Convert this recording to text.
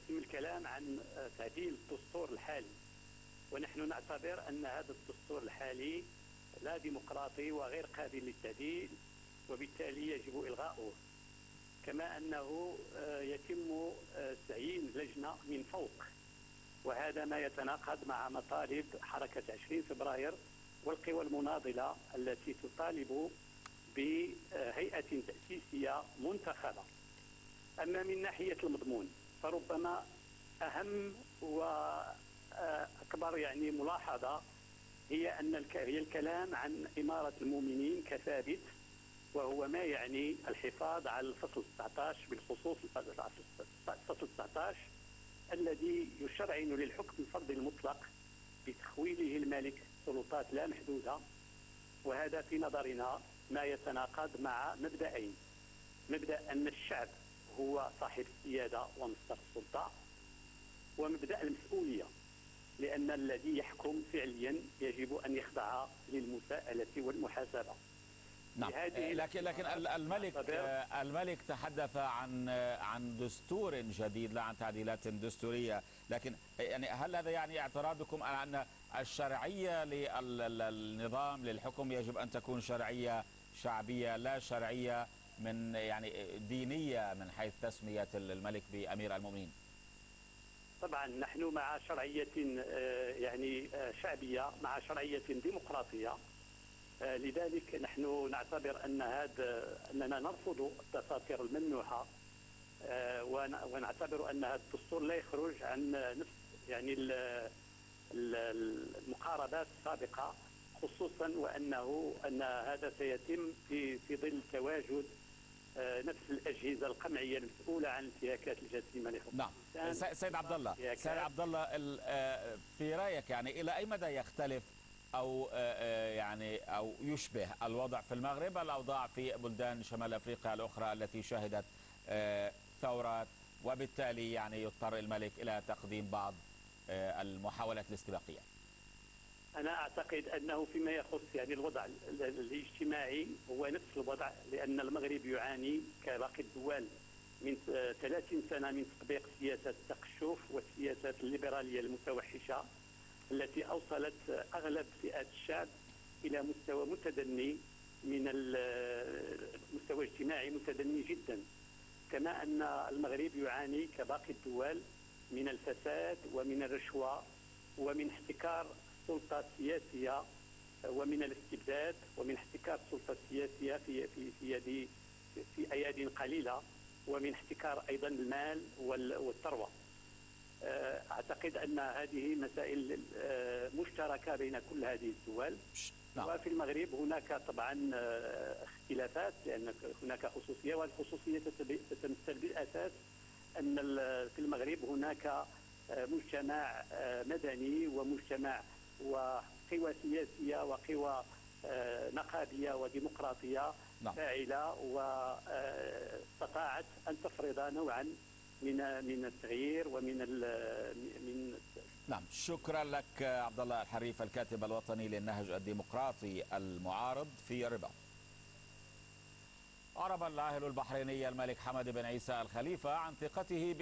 يتم الكلام عن تعديل الدستور الحالي، ونحن نعتبر أن هذا الدستور الحالي لا ديمقراطي وغير قابل للتعديل، وبالتالي يجب إلغاؤه. كما أنه يتم تعيين لجنة من فوق، وهذا ما يتناقض مع مطالب حركة 20 فبراير والقوى المناضلة التي تطالب بهيئة تأسيسية منتخبة. أما من ناحية المضمون فربما أهم وأكبر ملاحظة هي أن الكلام عن إمارة المؤمنين كثابت، وهو ما يعني الحفاظ على الفصل 19 بالخصوص الفصل 19 الذي يشرعن للحكم الفردي المطلق بتخويله الملك سلطات لا محدودة. وهذا في نظرنا ما يتناقض مع مبدأين: مبدأ أن الشعب هو صاحب السيادة ومصدر السلطة، ومبدأ المسؤولية، لأن الذي يحكم فعليا يجب أن يخضع للمساءلة والمحاسبة. نعم، لكن الملك تحدث عن دستور جديد لا عن تعديلات دستورية. لكن هل هذا يعني اعتراضكم على أن الشرعية للنظام للحكم يجب أن تكون شرعية شعبية لا شرعية من دينية من حيث تسمية الملك بأمير المؤمنين؟ طبعا نحن مع شرعية شعبية، مع شرعية ديمقراطية. لذلك نحن نعتبر أننا نرفض الدساتير الممنوحة، ونعتبر أن هذا الدستور لا يخرج عن نفس المقاربات السابقة، خصوصا أن هذا سيتم في ظل تواجد نفس الأجهزة القمعية المسؤولة عن الانتهاكات الجسيمة لحقوق الإنسان. نعم، سيد عبد الله، في رأيك إلى أي مدى يختلف أو يشبه الوضع في المغرب الأوضاع في بلدان شمال أفريقيا الأخرى التي شهدت ثورات، وبالتالي يضطر الملك إلى تقديم بعض المحاولات الاستباقية؟ أنا أعتقد أنه فيما يخص الوضع الاجتماعي هو نفس الوضع، لأن المغرب يعاني كباقي الدول من 30 سنة من تطبيق سياسة التقشف والسياسات الليبرالية المتوحشة التي أوصلت أغلب فئات الشعب إلى مستوى متدني، من المستوى الاجتماعي متدني جدا. كما أن المغرب يعاني كباقي الدول من الفساد ومن الرشوة ومن احتكار السلطة السياسية ومن الاستبداد ومن احتكار السلطة السياسية في أيادي قليلة، ومن احتكار أيضا المال والثروة. أعتقد أن هذه مسائل مشتركة بين كل هذه الدول. وفي المغرب هناك طبعا اختلافات، لأن هناك خصوصية، والخصوصية تتمثل بالأساس أن في المغرب هناك مجتمع مدني ومجتمع وقوى سياسية وقوى نقابية وديمقراطية فاعلة، واستطاعت أن تفرض نوعا من التغيير من نعم، شكرا لك عبد الله الحريف، الكاتب الوطني للنهج الديمقراطي المعارض في الرباط. أعرب العاهل البحريني الملك حمد بن عيسى الخليفة عن ثقته